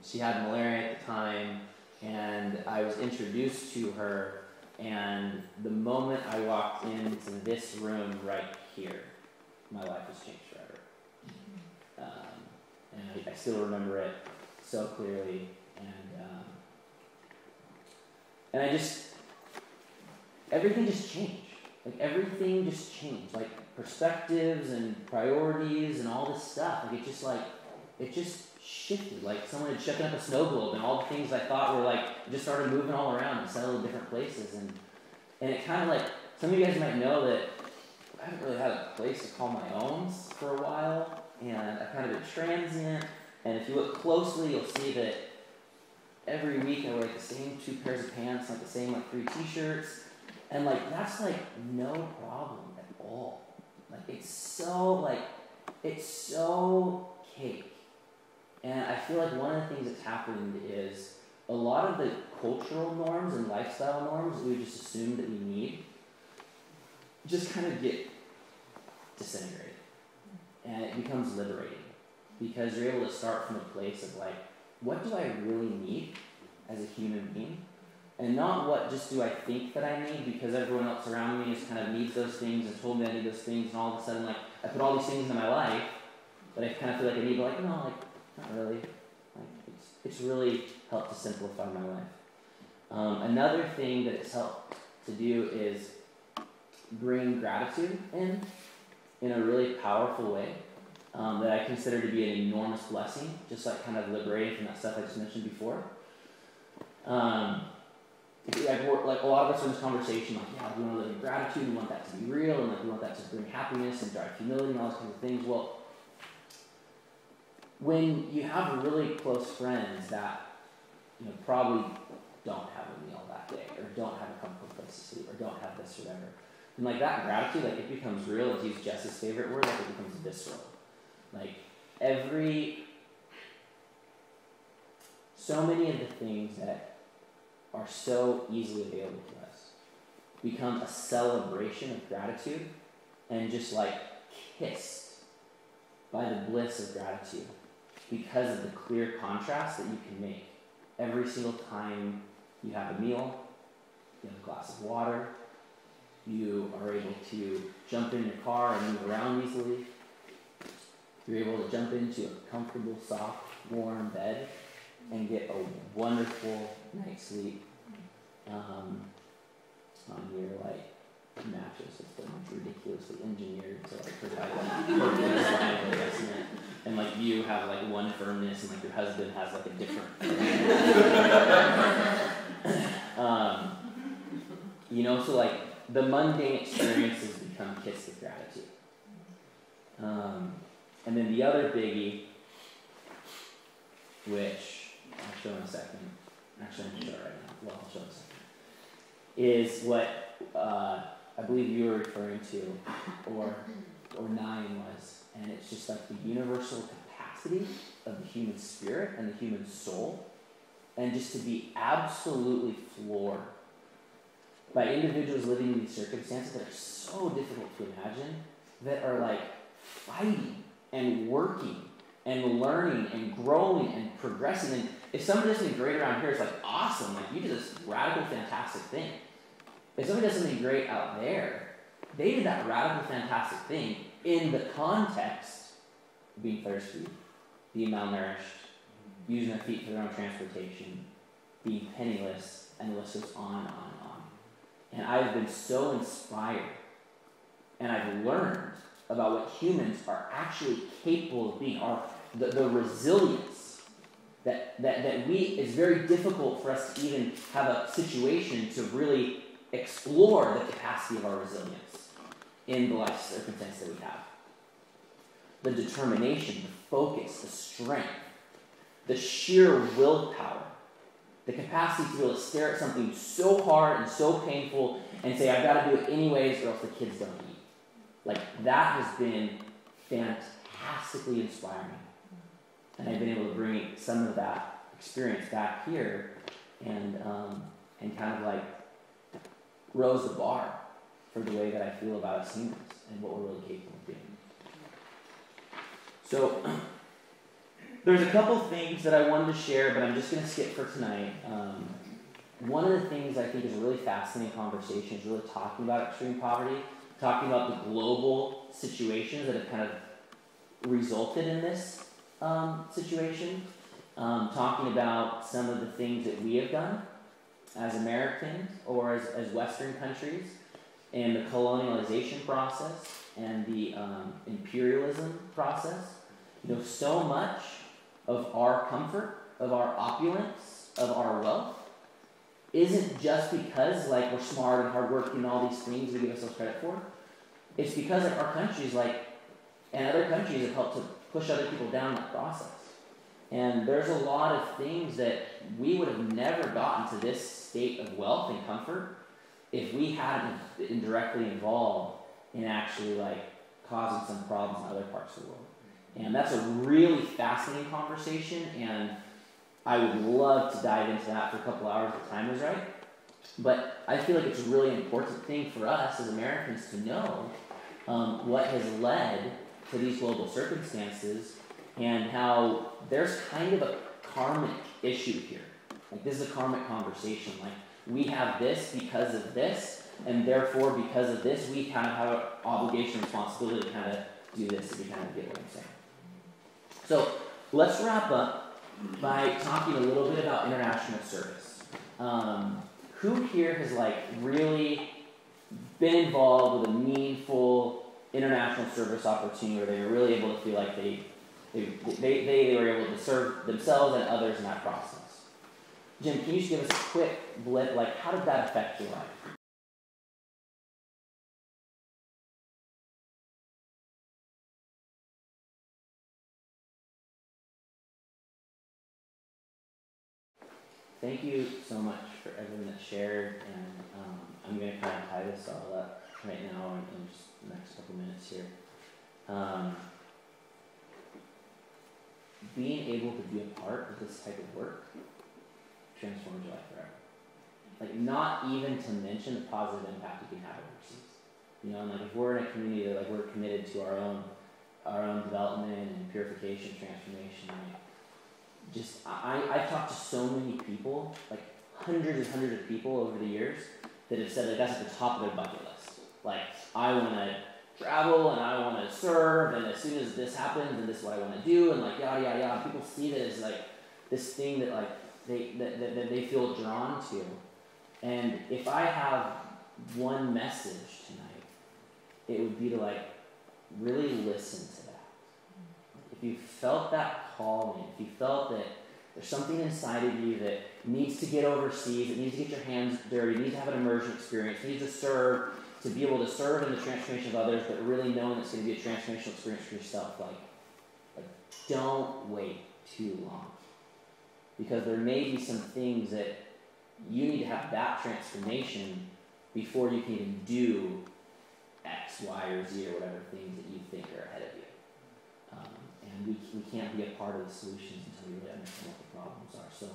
B: She had malaria at the time, and I was introduced to her. And the moment I walked into this room right here, my life was changed forever. And I still remember it so clearly. And I just, everything just changed. Like everything just changed. Like perspectives and priorities and all this stuff. Like it just shifted. Like someone had shaken up a snow globe, and all the things I thought were like just started moving all around and settled in different places. And it kind of like, some of you guys might know that I haven't really had a place to call my own for a while, and I've kind of been transient. And if you look closely, you'll see that every week I wear like the same 2 pairs of pants, like the same like 3 t-shirts, and like that's like no problem at all. Like it's so cake. And I feel like one of the things that's happened is a lot of the cultural norms and lifestyle norms that we just assume that we need just kind of get disintegrated. And it becomes liberating because you're able to start from a place of like, what do I really need as a human being? And not what just do I think that I need because everyone else around me just kind of needs those things and told me I need those things, and all of a sudden like I put all these things in my life that I kind of feel like I need, but like, no, like not really. Like it's really helped to simplify my life. Another thing that it's helped to do is bring gratitude in a really powerful way that I consider to be an enormous blessing, just like kind of liberating from that stuff I just mentioned before. Like a lot of us are in this conversation, like, yeah, we want to live in gratitude, we want that to be real, and like we want that to bring happiness and drive humility and all those kinds of things. Well, when you have really close friends that, you know, probably don't have a meal that day, or don't have a comfortable place to sleep, or don't have this or whatever, and like that gratitude, like it becomes real. To use Jess's favorite word, like it becomes visceral. Like so many of the things that are so easily available to us become a celebration of gratitude and just like kissed by the bliss of gratitude because of the clear contrast that you can make every single time you have a meal, you have a glass of water, you are able to jump in your car and move around easily, you're able to jump into a comfortable, soft, warm bed and get a wonderful night's sleep on your like mattress that's been like ridiculously engineered to like provide like perfect spinal adjustment, and like you have like one firmness and like your husband has like a different you know, so like the mundane experiences become kissed with gratitude. And then the other biggie, which I'll show in a second. Actually, I'm going to show it right now. Well, I'll show it in a second. Is what I believe you were referring to, or 9 was. And it's just like the universal capacity of the human spirit and the human soul. And just to be absolutely floored by individuals living in these circumstances that are so difficult to imagine, that are like fighting and working and learning and growing and progressing. And if somebody does something great around here, it's like awesome. Like you did this radical, fantastic thing. If somebody does something great out there, they did that radical, fantastic thing in the context of being thirsty, being malnourished, using their feet for their own transportation, being penniless, and the list goes on and on and on. And I've been so inspired, and I've learned about what humans are actually capable of being, the resilience that it's very difficult for us to even have a situation to really explore the capacity of our resilience in the life circumstance that we have. The determination, the focus, the strength, the sheer willpower, the capacity to be able to stare at something so hard and so painful and say, I've got to do it anyways or else the kids don't eat. Like, that has been fantastically inspiring. And I've been able to bring some of that experience back here and kind of like rose the bar for the way that I feel about us humans and what we're really capable of doing. So, there's a couple things that I wanted to share, but I'm just going to skip for tonight. One of the things I think is a really fascinating conversation is really talking about extreme poverty, talking about the global situations that have kind of resulted in this situation, talking about some of the things that we have done as Americans or as Western countries, and the colonialization process and the imperialism process. You know, so much of our comfort, of our opulence, of our wealth isn't just because like we're smart and hardworking and all these things we give ourselves credit for. It's because like our countries and other countries have helped to push other people down that process. And there's a lot of things that we would have never gotten to this state of wealth and comfort if we hadn't been directly involved in actually like causing some problems in other parts of the world. And that's a really fascinating conversation, and I would love to dive into that for a couple hours if the time is right. But I feel like it's a really important thing for us as Americans to know what has led to these global circumstances and how there's kind of a karmic issue here. Like, this is a karmic conversation. Like, we have this because of this, and therefore because of this, we kind of have an obligation and responsibility to kind of do this, if you kind of get what I'm saying. So let's wrap up by talking a little bit about international service. Who here has like really been involved with a meaningful international service opportunity where they were really able to feel like they were able to serve themselves and others in that process? Jim, can you just give us a quick blip, like how did that affect your life? Thank you so much for everyone that shared, and I'm going to kind of tie this all up right now in just the next couple minutes here. Being able to be a part of this type of work transforms your life forever. Like, not even to mention the positive impact you can have overseas. You know, and like if we're in a community that like we're committed to our own development and purification, transformation, like, I've talked to so many people, like hundreds and hundreds of people over the years that have said that that's at the top of their bucket list. Like, I want to travel and I want to serve, and as soon as this happens, and this is what I want to do, and like yada yada yada. People see that as like this thing that like that they feel drawn to. And if I have one message tonight, it would be to like really listen to that. If you felt that calling, if you felt that there's something inside of you that needs to get overseas, it needs to get your hands dirty, needs to have an immersion experience, needs to serve, to be able to serve in the transformation of others, but really knowing it's going to be a transformational experience for yourself, like don't wait too long. Because there may be some things that you need to have that transformation before you can even do X, Y, or Z, or whatever things that you think are ahead of you. And we can't be a part of the solutions until we really understand what the problems are. So,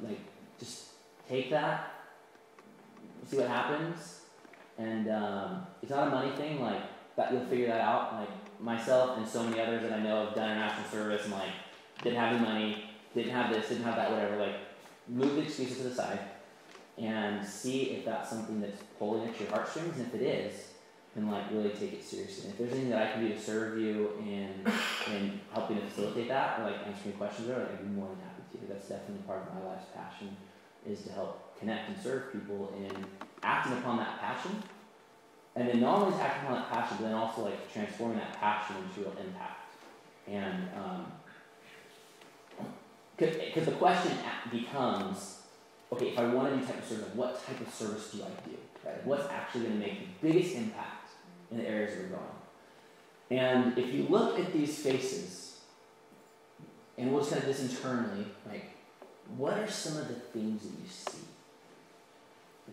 B: like, just take that, see what happens, and it's not a money thing. Like, that you'll figure that out. Like, myself and so many others that I know have done international service and like didn't have the money, didn't have this, didn't have that, whatever. Like, move the excuses to the side and see if that's something that's pulling at your heartstrings, and if it is, then like really take it seriously. And if there's anything that I can do to serve you in helping to facilitate that, or like answering questions, or like, I'd be more than happy to. That's definitely part of my life's passion, is to help connect and serve people in acting upon that passion, and then not only acting upon that passion, but then also like transforming that passion into real impact. And because the question becomes, okay, if I want to do type of service, what type of service do I do? Right? What's actually going to make the biggest impact in the areas we're going? And if you look at these faces, and we'll just kind of this internally, like, what are some of the things that you see?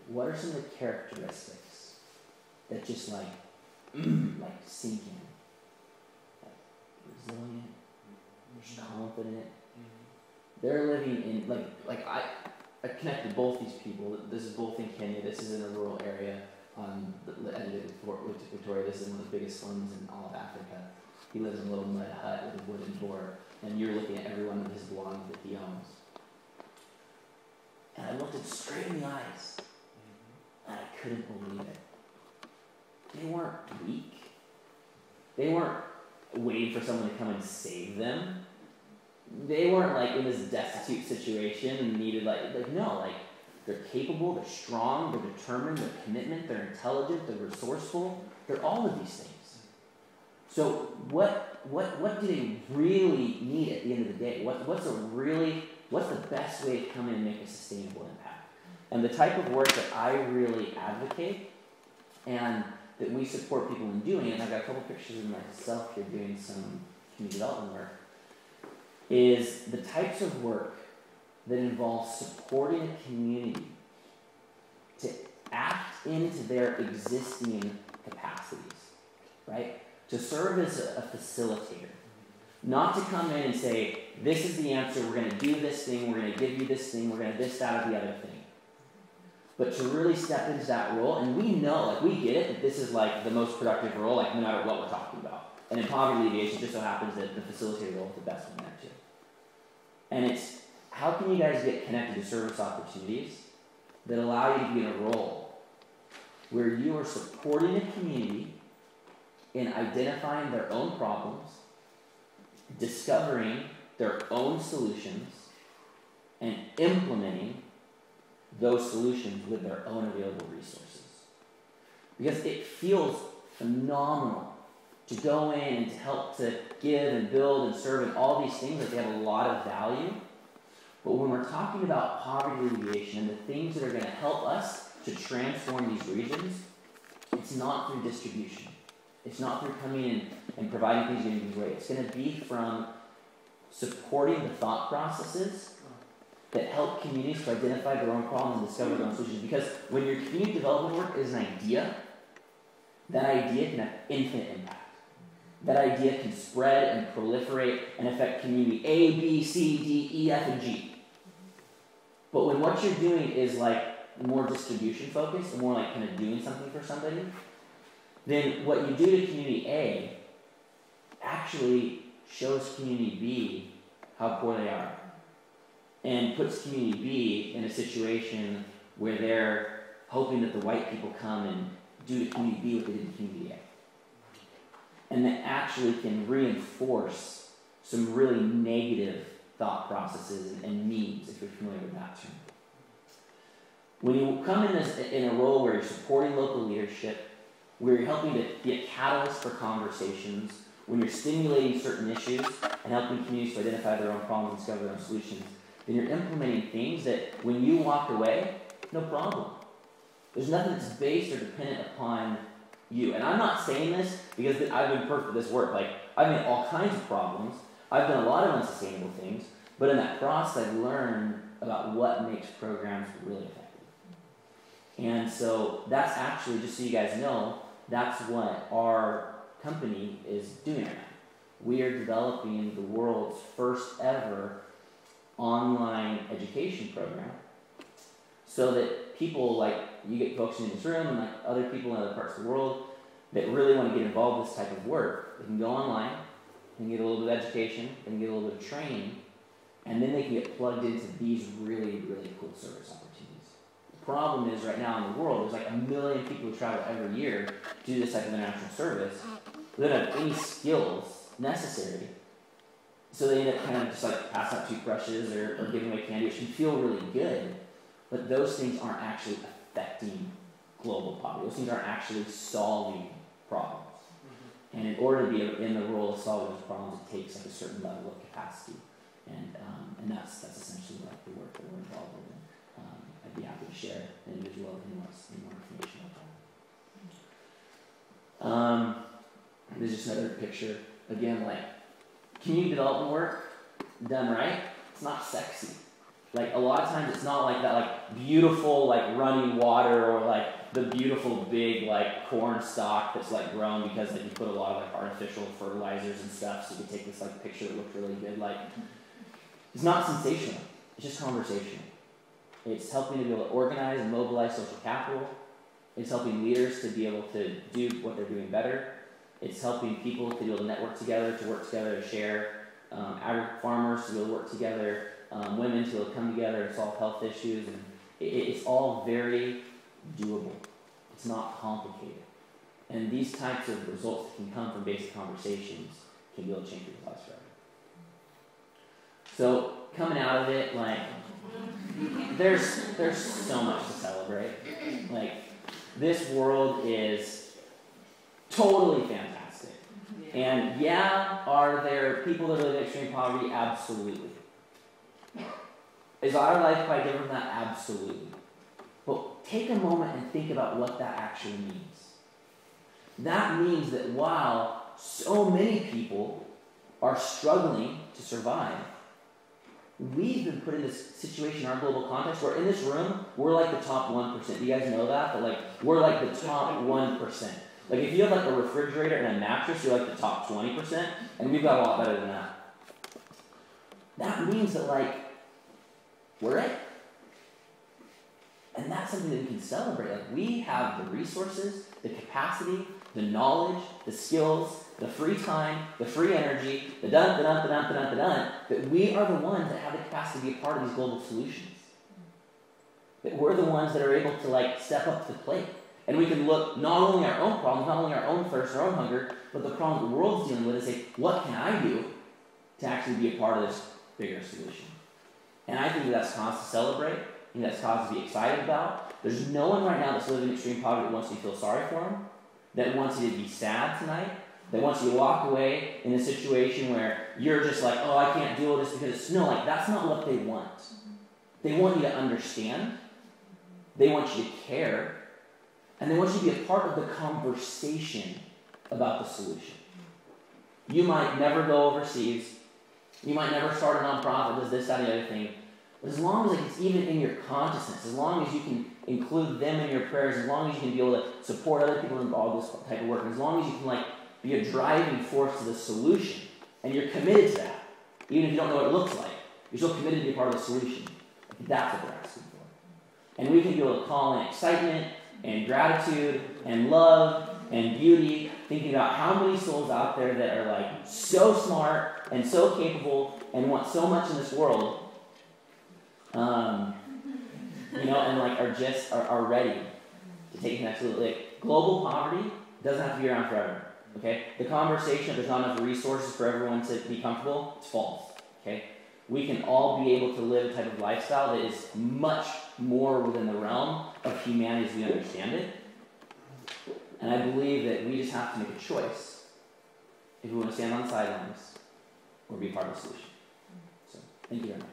B: What are some of the characteristics that just like sink in? Like resilient, confident. They're living in like I connected both these people. This is both in Kenya. This is in a rural area. Edited with Victoria. This is one of the biggest slums in all of Africa. He lives in a little mud hut with a wooden door, and you're looking at every one of his belongings that he owns. And I looked him straight in the eyes, and I couldn't believe it. They weren't weak. They weren't waiting for someone to come and save them. They weren't like in this destitute situation and needed no, they're capable, they're strong, they're determined, they're commitment, they're intelligent, they're resourceful. They're all of these things. So what do they really need at the end of the day? What's the best way to come in and make a sustainable impact? And the type of work that I really advocate and that we support people in doing, and I've got a couple pictures of myself here doing some community development work, is the types of work that involves supporting a community to act into their existing capacities, right? To serve as a facilitator. Not to come in and say, this is the answer, we're going to do this thing, we're going to give you this thing, we're going to this, that, or the other thing. But to really step into that role, and we know, we get it, that this is the most productive role, no matter what we're talking about. And in poverty alleviation, it just so happens that the facilitator role is the best one there too. And it's, how can you guys get connected to service opportunities that allow you to be in a role where you are supporting a community in identifying their own problems, discovering their own solutions, and implementing those solutions with their own available resources. Because it feels phenomenal to go in and to help to give and build and serve and all these things, they have a lot of value. But when we're talking about poverty alleviation and the things that are going to help us to transform these regions, it's not through distribution. It's not through coming in and providing things in these ways. It's going to be from supporting the thought processes that help communities to identify their own problems and discover their own solutions. Because when your community development work is an idea, that idea can have infinite impact. That idea can spread and proliferate and affect community A, B, C, D, E, F, and G. But when what you're doing is more distribution focused and more kind of doing something for somebody, then what you do to community A actually shows community B how poor they are. And puts community B in a situation where they're hoping that the white people come and do to community B what they did to community A. And that actually can reinforce some really negative thought processes and needs, if you're familiar with that term. When you come in a role where you're supporting local leadership, where you're helping to be a catalyst for conversations, when you're stimulating certain issues and helping communities to identify their own problems and discover their own solutions, then you're implementing things that when you walk away, no problem. There's nothing that's based or dependent upon you. And I'm not saying this because I've been perfect at this work. I've made all kinds of problems. I've done a lot of unsustainable things. But in that process, I've learned about what makes programs really effective. And so that's actually, just so you guys know, that's what our company is doing right now. We are developing the world's first ever online education program so that people you get folks in this room and other people in other parts of the world that really want to get involved in this type of work, they can go online and get a little bit of education and get a little bit of training, and then they can get plugged into these really, really cool service opportunities. The problem is right now in the world, there's 1 million people who travel every year to do this type of international service who don't have any skills necessary. So they end up kind of just passing out toothbrushes or giving away candy, which can feel really good, but those things aren't actually affecting global poverty. Those things aren't actually solving problems. And in order to be in the role of solving those problems, it takes a certain level of capacity. And that's essentially like the work that we're involved with. I'd be happy to share an individual if anyone wants any more information about that. There's just another picture. Again, like community development work done right, it's not sexy. Like a lot of times it's not like that like beautiful like running water or like the beautiful big like corn stalk that's like grown because like you put a lot of like artificial fertilizers and stuff so you can take this like picture that looks really good. Like it's not sensational, it's just conversational. It's helping to be able to organize and mobilize social capital. It's helping leaders to be able to do what they're doing better. It's helping people to be able to network together, to work together, to share. Farmers to be able to work together. Women to be able to come together and solve health issues. And it's all very doable. It's not complicated. And these types of results that can come from basic conversations can be able to change people's lives forever. So coming out of it, like, there's so much to celebrate. Like, this world is totally fantastic. And yeah, are there people that live in extreme poverty? Absolutely. Is our life quite different from that? Absolutely. But take a moment and think about what that actually means. That means that while so many people are struggling to survive, we've been put in this situation in our global context where in this room, we're like the top 1%. Do you guys know that? But like, we're like the top 1%. Like if you have like a refrigerator and a mattress, you're like the top 20%, and we've got a lot better than that. That means that like, we're it. And that's something that we can celebrate. Like we have the resources, the capacity, the knowledge, the skills, the free time, the free energy, the that we are the ones that have the capacity to be a part of these global solutions. That we're the ones that are able to like step up to the plate. And we can look not only at our own problems, not only our own thirst, our own hunger, but the problem the world's dealing with and say, what can I do to actually be a part of this bigger solution? And I think that's cause to celebrate. I think that's cause to be excited about. There's no one right now that's living in extreme poverty that wants you to feel sorry for them, that wants you to be sad tonight, that wants you to walk away in a situation where you're just like, oh, I can't deal with this because it's... No, like, that's not what they want. They want you to understand. They want you to care. And they want you to be a part of the conversation about the solution. You might never go overseas. You might never start a nonprofit, does this, that, and the other thing. But as long as like, it's even in your consciousness, as long as you can include them in your prayers, as long as you can be able to support other people involved in this type of work, as long as you can like be a driving force to the solution, and you're committed to that, even if you don't know what it looks like, you're still committed to be a part of the solution. That's what they're asking for. And we can be able to call in excitement and gratitude and love and beauty, thinking about how many souls out there that are like so smart and so capable and want so much in this world, and like are ready to take the next little. Like, global poverty doesn't have to be around forever. Okay, the conversation if there's not enough resources for everyone to be comfortable, it's false. Okay, we can all be able to live a type of lifestyle that is much more within the realm of humanity as we understand it. And I believe that we just have to make a choice if we want to stand on the sidelines or be part of the solution. So, thank you very much.